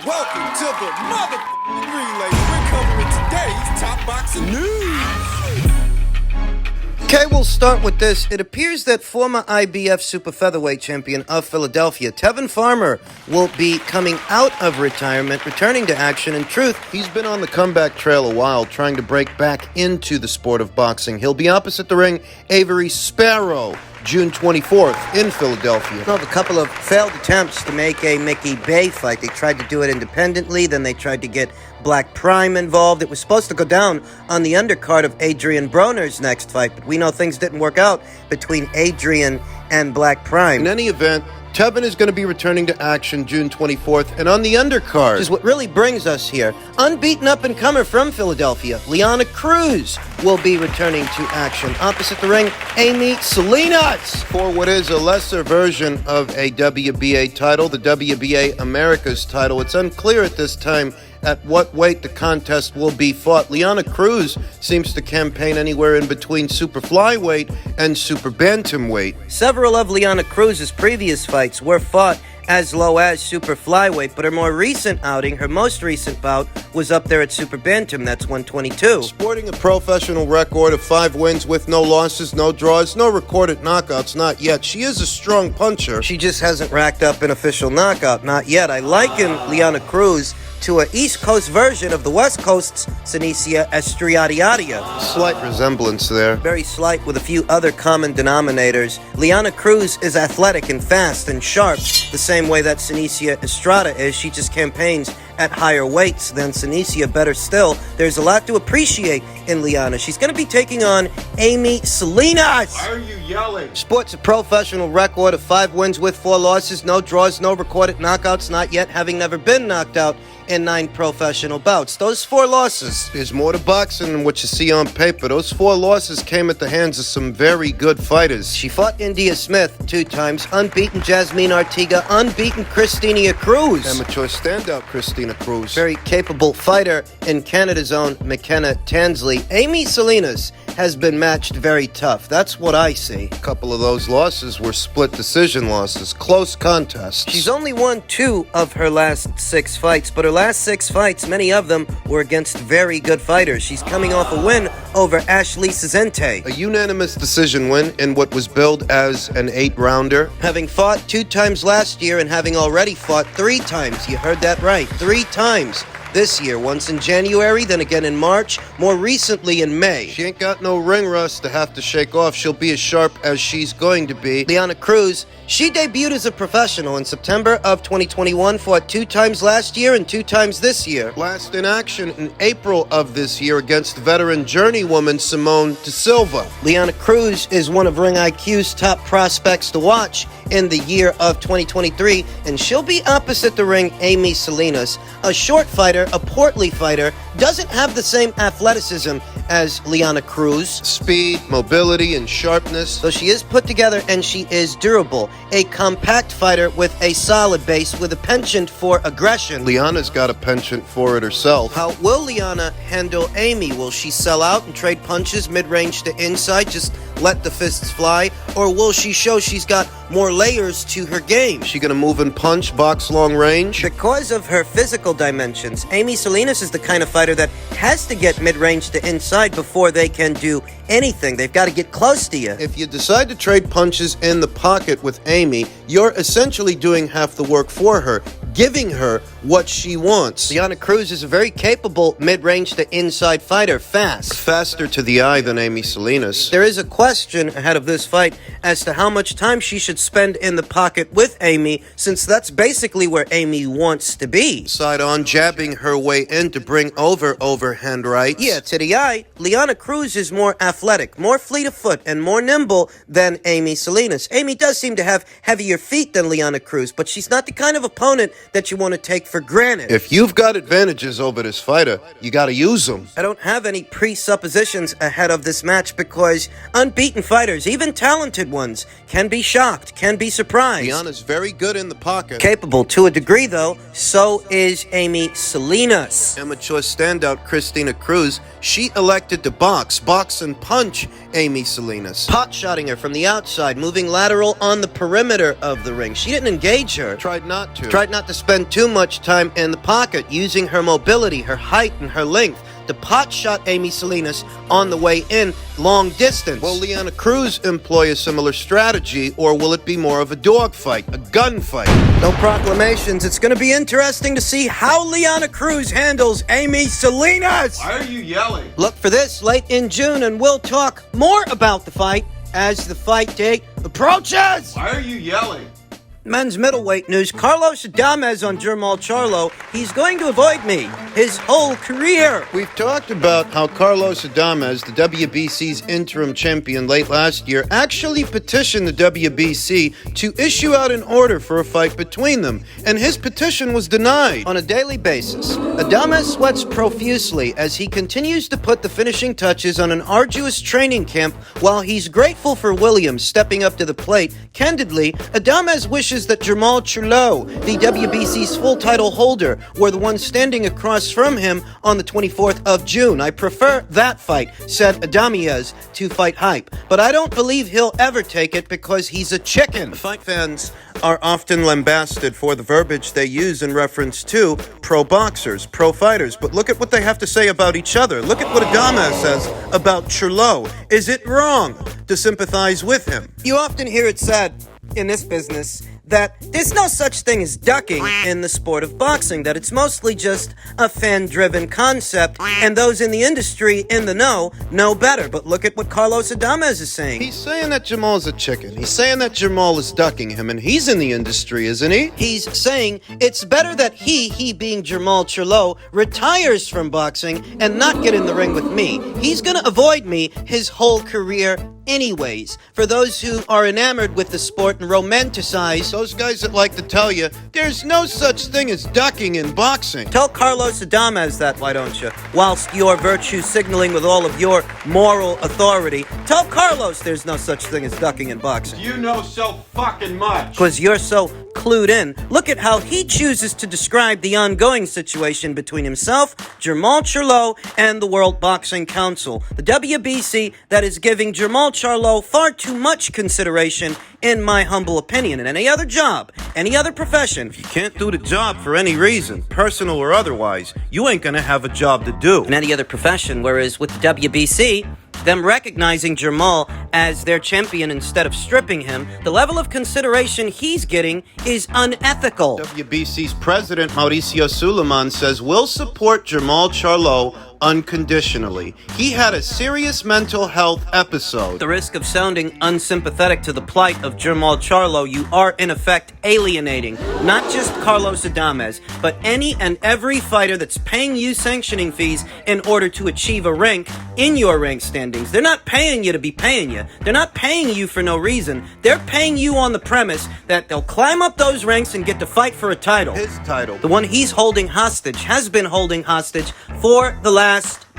Welcome to the relay. We're covering today's top boxing news. Okay, we'll start with this. It appears that former IBF super featherweight champion of Philadelphia, Tevin Farmer, will be coming out of retirement, returning to action. In truth, he's been on the comeback trail a while, trying to break back into the sport of boxing. He'll be opposite the ring, Avery Sparrow, June 24th in Philadelphia. Well, a couple of failed attempts to make a Mickey Bay fight. They tried to do it independently, then they tried to get Black Prime involved. It was supposed to go down on the undercard of Adrian Broner's next fight, but we know things didn't work out between Adrian and Black Prime. In any event, Tevin is going to be returning to action June 24th, and on the undercard, which is what really brings us here, unbeaten up-and-comer from Philadelphia, Liana Cruz, will be returning to action. Opposite the ring, Amy Salinas, for what is a lesser version of a WBA title, the WBA Americas title. It's unclear at this time at what weight the contest will be fought. Liana Cruz seems to campaign anywhere in between super flyweight and super bantamweight. Several of Liana Cruz's previous fights were fought as low as super flyweight, but her more recent outing, her most recent bout, was up there at super bantam. That's 122. Sporting a professional record of 5 wins with no losses, no draws, no recorded knockouts, not yet. She is a strong puncher. She just hasn't racked up an official knockout, not yet. I liken Liana Cruz to an East Coast version of the West Coast's Senicia Estriadiadia. Slight resemblance there. Very slight, with a few other common denominators. Liana Cruz is athletic and fast and sharp, the same way that Senicia Estrada is. She just campaigns at higher weights than Senicia. Better still, there's a lot to appreciate in Liana. She's going to be taking on Amy Salinas. Why are you yelling? Sports a professional record of 5 wins with 4 losses, no draws, no recorded knockouts, not yet, having never been knocked out in 9 professional bouts. Those 4 losses. There's more to boxing than what you see on paper. Those 4 losses came at the hands of some very good fighters. She fought India Smith 2 times, unbeaten Jasmine Artiga, unbeaten Christina Cruz. Amateur standout Christina Cruz. Very capable fighter in Canada's own McKenna Tansley. Amy Salinas has been matched very tough. That's what I see. A couple of those losses were split decision losses, close contests. She's only won 2 of her last 6 fights, but her last 6 fights, many of them were against very good fighters. She's coming off a win over Ashley Cizente. A unanimous decision win in what was billed as an 8-rounder. Having fought 2 times last year and having already fought 3 times. You heard that right. 3 times this year. Once in January, then again in March, more recently in May. She ain't got no ring rust to have to shake off. She'll be as sharp as she's going to be. Liana Cruz, she debuted as a professional in September of 2021, fought 2 times last year and 2 times this year. Last in action in April of this year against veteran journeywoman Simone De Silva. Liana Cruz is one of Ring IQ's top prospects to watch in the year of 2023, and she'll be opposite the ring Amy Salinas, a short fighter, a portly fighter, doesn't have the same athleticism as Liana Cruz. Speed, mobility, and sharpness. So she is put together and she is durable. A compact fighter with a solid base with a penchant for aggression. Liana's got a penchant for it herself. How will Liana handle Amy? Will she sell out and trade punches mid-range to inside, just let the fists fly? Or will she show she's got more layers to her game? Is she gonna move and punch, box long range? Because of her physical dimensions, Amy Salinas is the kind of fighter that has to get mid-range to inside before they can do anything. They've got to get close to you. If you decide to trade punches in the pocket with Amy, you're essentially doing half the work for her, giving her what she wants. Liana Cruz is a very capable mid-range to inside fighter, fast. Faster to the eye than Amy Salinas. There is a question ahead of this fight as to how much time she should spend in the pocket with Amy, since that's basically where Amy wants to be. Side on, jabbing her way in to bring over overhand rights. Yeah, to the eye, Liana Cruz is more athletic, more fleet of foot, and more nimble than Amy Salinas. Amy does seem to have heavier feet than Liana Cruz, but she's not the kind of opponent that you want to take for granted. If you've got advantages over this fighter, you got to use them. I don't have any presuppositions ahead of this match because unbeaten fighters, even talented ones, can be shocked, can be surprised. Liana's very good in the pocket. Capable to a degree, though. So is Amy Salinas. Amateur standout Christina Cruz, she elected to box and punch Amy Salinas. Pot-shotting her from the outside, moving lateral on the perimeter of the ring. She didn't engage her. Tried not to spend too much time in the pocket, using her mobility, her height, and her length to pot-shot Amy Salinas on the way in long distance. Will Liana Cruz employ a similar strategy, or will it be more of a dogfight, a gunfight? No proclamations. It's going to be interesting to see how Liana Cruz handles Amy Salinas. Why are you yelling? Look for this late in June, and we'll talk more about the fight as the fight date approaches. Why are you yelling? Men's middleweight news. Carlos Adames on Jermall Charlo. He's going to avoid me his whole career. We've talked about how Carlos Adames, the WBC's interim champion late last year, actually petitioned the WBC to issue out an order for a fight between them, and his petition was denied. On a daily basis, Adames sweats profusely as he continues to put the finishing touches on an arduous training camp while he's grateful for Williams stepping up to the plate. Candidly, Adames wishes that Jermall Charlo, the WBC's full title holder, were the one standing across from him on the 24th of June. I prefer that fight, said Adames to Fight Hype, but I don't believe he'll ever take it because he's a chicken. Fight fans are often lambasted for the verbiage they use in reference to pro boxers, pro fighters, but look at what they have to say about each other. Look at what Adames says about Charlo. Is it wrong to sympathize with him? You often hear it said in this business that there's no such thing as ducking in the sport of boxing, that it's mostly just a fan-driven concept, and those in the industry in the know better. But look at what Carlos Adames is saying. He's saying that Jamal's a chicken. He's saying that Jamal is ducking him, and he's in the industry, isn't he? He's saying it's better that he being Jermall Charlo, retires from boxing and not get in the ring with me. He's gonna avoid me his whole career anyways. For those who are enamored with the sport and romanticize, those guys that like to tell you there's no such thing as ducking in boxing. tell Carlos Adames that, why don't you? Whilst you're virtue signaling with all of your moral authority, tell Carlos there's no such thing as ducking in boxing. You know so fucking much. Because you're so clued in. Look at how he chooses to describe the ongoing situation between himself, Jermall Charlo, and the World Boxing Council. The WBC that is giving Jermall Charlo far too much consideration, in my humble opinion. In any other job, any other profession, If you can't do the job for any reason, personal or otherwise, you ain't gonna have a job to do. in any other profession, whereas with the WBC, them recognizing Jermall as their champion instead of stripping him, the level of consideration he's getting is unethical. WBC's president, Mauricio Suleiman, says we'll support Jermall Charlo unconditionally. He had a serious mental health episode. The risk of sounding unsympathetic to the plight of Jermall Charlo, you are in effect alienating not just Carlos Adames, but any and every fighter that's paying you sanctioning fees in order to achieve a rank in your rank standings. They're not paying you to be paying you. They're not paying you for no reason. They're paying you on the premise that they'll climb up those ranks and get to fight for a title. His title. The one he's holding hostage, has been holding hostage for the last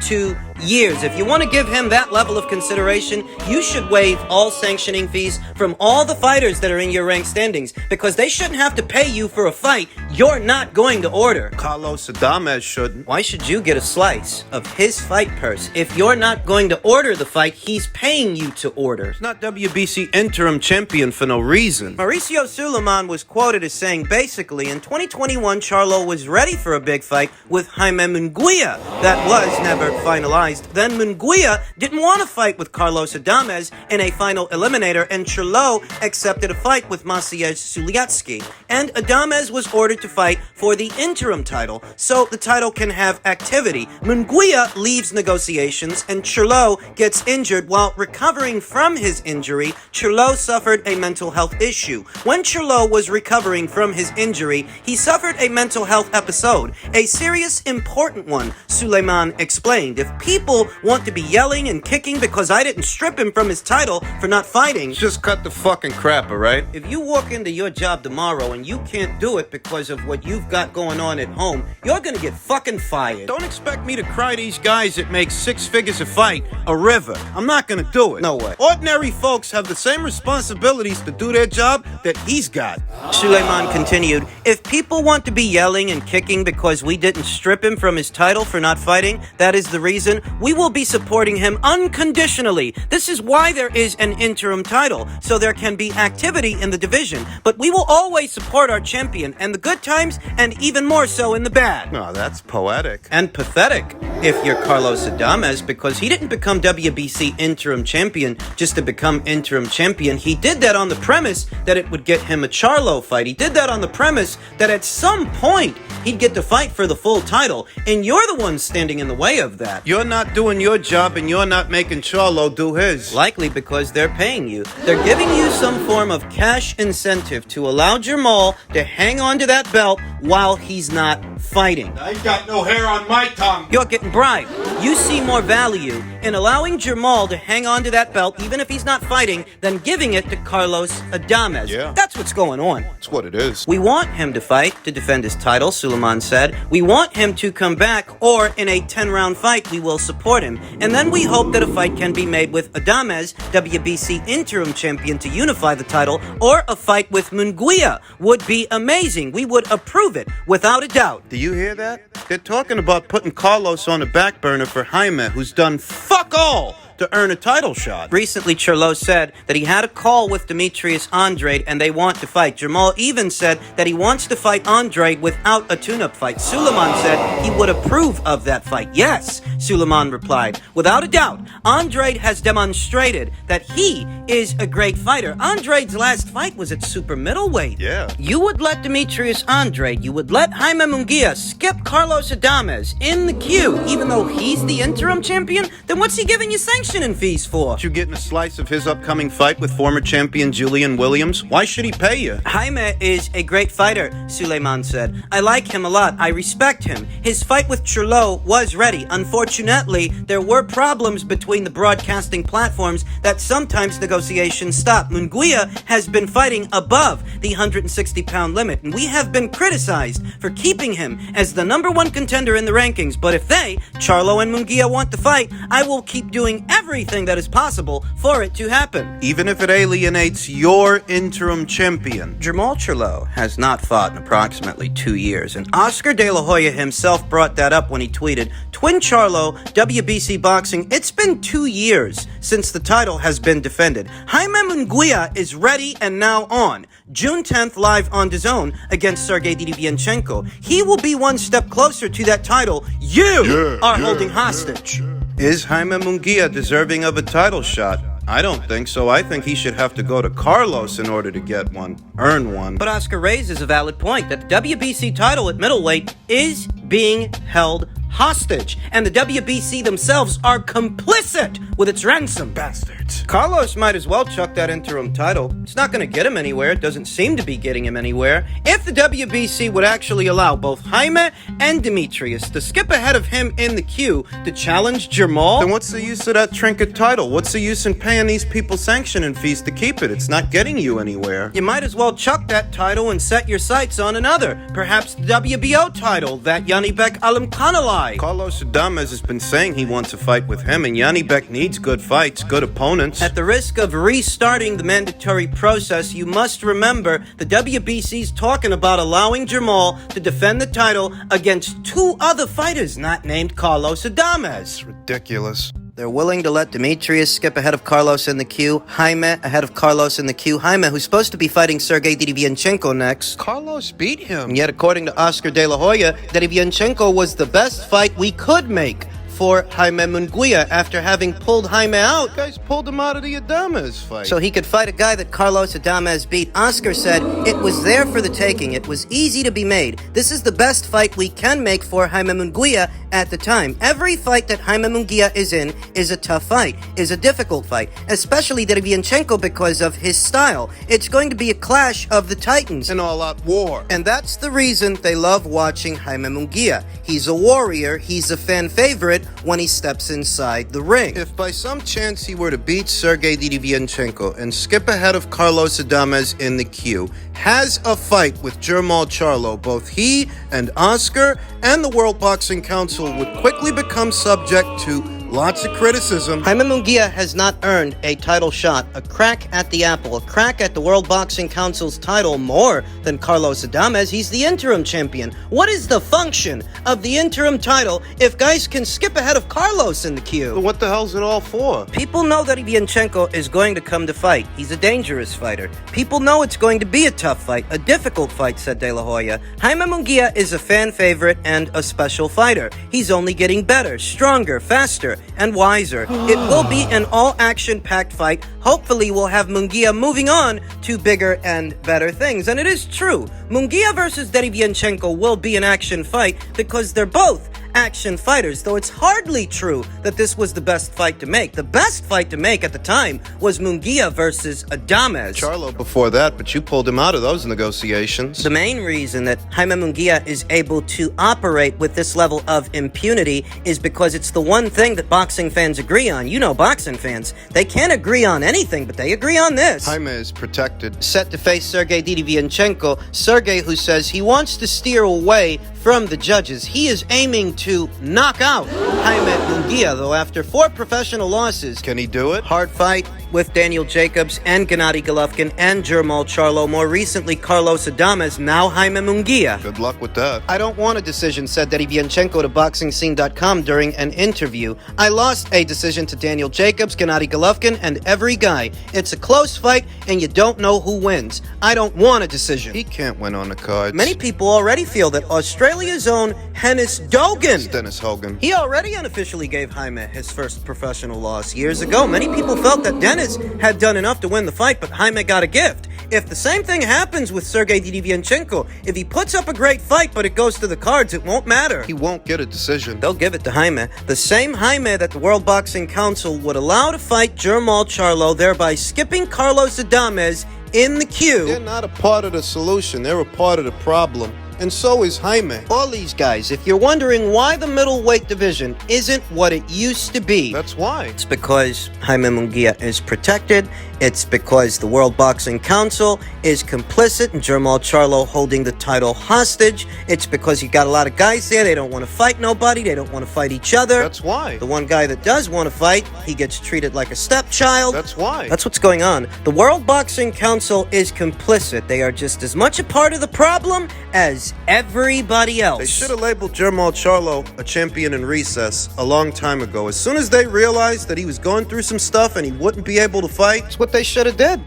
2 years. If you want to give him that level of consideration, you should waive all sanctioning fees from all the fighters that are in your rank standings, because they shouldn't have to pay you for a fight you're not going to order. Carlos Adames shouldn't. Why should you get a slice of his fight purse if you're not going to order the fight he's paying you to order? He's not WBC interim champion for no reason. Mauricio Suleiman was quoted as saying, basically, in 2021, Charlo was ready for a big fight with Jaime Munguia. That was never finalized. Then Munguia didn't want to fight with Carlos Adames in a final eliminator, and Charlo accepted a fight with Maciej Suliacki. And Adames was ordered to fight for the interim title, so the title can have activity. Munguia leaves negotiations, and Charlo gets injured. While recovering from his injury, Charlo suffered a mental health issue. When Charlo was recovering from his injury, he suffered a mental health episode, a serious, important one, Suleiman explained. If people want to be yelling and kicking because I didn't strip him from his title for not fighting, Just cut the fucking crap, alright? if you walk into your job tomorrow and you can't do it because of what you've got going on at home, you're gonna get fucking fired. Don't expect me to cry these guys that make 6 figures a fight a river. I'm not gonna do it. No way. Ordinary folks have the same responsibilities to do their job that he's got. Suleiman continued, if people want to be yelling and kicking because we didn't strip him from his title for not fighting, that is the reason we will be supporting him unconditionally. This is why there is an interim title, so there can be activity in the division. But we will always support our champion in the good times and even more so in the bad. Oh, that's poetic. And pathetic if you're Carlos Adames, because he didn't become WBC interim champion just to become interim champion. He did that on the premise that it would get him a Charlo fight. He did that on the premise that at some point he'd get to fight for the full title, and you're the one standing in the way of that. You're not doing your job, and you're not making Charlo do his. Likely because they're paying you. They're giving you some form of cash incentive to allow Jamal to hang on to that belt while he's not fighting. I ain't got no hair on my tongue. You're getting bribed. You see more value in allowing Jamal to hang on to that belt, even if he's not fighting, than giving it to Carlos Adames. Yeah. That's what's going on. That's what it is. We want him to fight, to defend his title, Suleiman said. We want him to come back, or in a 10-round fight, we will support him. And then we hope that a fight can be made with Adames, WBC interim champion, to unify the title, or a fight with Munguia would be amazing. We would approve it, without a doubt. Do you hear that? They're talking about putting Carlos on the back burner for Jaime, who's done fuck all to earn a title shot. Recently, Charlo said that he had a call with Demetrius Andrade and they want to fight. Jamal even said that he wants to fight Andrade without a tune-up fight. Suleiman said he would approve of that fight. Yes, Suleiman replied. Without a doubt, Andrade has demonstrated that he is a great fighter. Andrade's last fight was at super middleweight. Yeah. You would let Demetrius Andrade, you would let Jaime Munguia skip Carlos Adames in the queue, even though he's the interim champion? Then what's he giving you sanctioning fees for? Aren't you getting a slice of his upcoming fight with former champion Julian Williams? Why should he pay you? Jaime is a great fighter, Suleiman said. I like him a lot. I respect him. His fight with Charlo was ready. Unfortunately, there were problems between the broadcasting platforms that sometimes negotiations stop. Munguia has been fighting above the 160-pound limit, and we have been criticized for keeping him as the #1 contender in the rankings. But if they, Charlo and Munguia, want to fight, I will keep doing everything that is possible for it to happen. Even if it alienates your interim champion. Jamal Charlo has not fought in approximately 2 years, and Oscar De La Hoya himself brought that up when he tweeted, "Twin Charlo, WBC Boxing, it's been 2 years since the title has been defended. Jaime Munguia is ready and now on. June 10th, live on DAZN against Sergey Derevyanchenko. He will be one step closer to that title you are holding hostage." Is Jaime Munguia deserving of a title shot? I don't think so. I think he should have to go to Carlos in order to get one. Earn one. But Oscar raises a valid point that the WBC title at middleweight is being held hostage, and the WBC themselves are complicit with its ransom. Bastards. Carlos might as well chuck that interim title. It's not going to get him anywhere. It doesn't seem to be getting him anywhere. If the WBC would actually allow both Jaime and Demetrius to skip ahead of him in the queue to challenge Jamal, Then what's the use of that trinket title? What's the use in paying these people sanctioning fees to keep it? It's not getting you anywhere. you might as well chuck that title and set your sights on another. Perhaps the WBO title that Yanibek Alimkhanalai. Carlos Adames has been saying he wants a fight with him, and Yanibek needs good fights, good opponents. At the risk of restarting the mandatory process, you must remember the WBC's talking about allowing Jamal to defend the title against 2 other fighters not named Carlos Adames. It's ridiculous. They're willing to let Demetrius skip ahead of Carlos in the queue, Jaime ahead of Carlos in the queue, Jaime, who's supposed to be fighting Sergey Derevyanchenko next. Carlos beat him. And yet, according to Oscar De La Hoya, Derevyanchenko was the best fight we could make for Jaime Munguia after having pulled Jaime out. You guys pulled him out of the Adames fight. So he could fight a guy that Carlos Adames beat. Oscar said it was there for the taking. It was easy to be made. This is the best fight we can make for Jaime Munguia at the time. Every fight that Jaime Munguia is in is a tough fight, is a difficult fight, especially Derevyanchenko because of his style. It's going to be a clash of the titans. An all-out war. And that's the reason they love watching Jaime Munguia. He's a warrior, he's a fan favorite when he steps inside the ring. If by some chance he were to beat Sergey Derevyanchenko and skip ahead of Carlos Adames in the queue, has a fight with Jamal Charlo, both he and Oscar and the World Boxing Council would quickly become subject to Lots of criticism. Jaime Munguia has not earned a title shot, a crack at the apple, a crack at the World Boxing Council's title more than Carlos Adames. He's the interim champion. What is the function of the interim title if guys can skip ahead of Carlos in the queue? What the hell's it all for? People know that Derevyanchenko is going to come to fight. He's a dangerous fighter. People know it's going to be a tough fight, a difficult fight, said De La Hoya. Jaime Munguia is a fan favorite and a special fighter. He's only getting better, stronger, faster, and wiser. It will be an all-action-packed fight. Hopefully, we'll have Munguia moving on to bigger and better things. And it is true, Munguia versus Derevyanchenko will be an action fight because they're both action fighters, though it's hardly true that this was the best fight to make. The best fight to make at the time was Munguia versus Adames. Charlo before that, but you pulled him out of those negotiations. The main reason that Jaime Munguia is able to operate with this level of impunity is because it's the one thing that boxing fans agree on. You know, boxing fans, they can't agree on anything, but they agree on this. Jaime is protected. Set to face Sergey Derevyanchenko, Sergey who says he wants to steer away from the judges. He is aiming to knock out Jaime Munguia, though after 4 professional losses. Can he do it? Hard fight with Daniel Jacobs and Gennady Golovkin and Charlo. More recently, Carlos Adames, now Jaime Munguia. Good luck with that. I don't want a decision, said Derevyanchenko to BoxingScene.com during an interview. I lost a decision to Daniel Jacobs, Gennady Golovkin, and every guy. It's a close fight, and you don't know who wins. I don't want a decision. He can't win on the cards. Many people already feel that Australia's own Hennis Dogan, Dennis Hogan. he already unofficially gave Jaime his first professional loss years ago. Many people felt that Dennis had done enough to win the fight, but Jaime got a gift. If the same thing happens with Sergey Derevyanchenko, if he puts up a great fight but it goes to the cards, it won't matter. He won't get a decision. They'll give it to Jaime. The same Jaime that the World Boxing Council would allow to fight Charlo, thereby skipping Carlos Adames in the queue. They're not a part of the solution. They're a part of the problem. And so is Jaime. All these guys, if you're wondering why the middleweight division isn't what it used to be, That's why. it's because Jaime Munguia is protected. It's because the World Boxing Council is complicit in Charlo holding the title hostage. It's because you got a lot of guys there. They don't want to fight nobody. They don't want to fight each other. That's why. The one guy that does want to fight, he gets treated like a stepchild. That's why. That's what's going on. The World Boxing Council is complicit. They are just as much a part of the problem as everybody else. They should have labeled Charlo a champion in recess a long time ago. As soon as they realized that he was going through some stuff and he wouldn't be able to fight, That's what they should have did.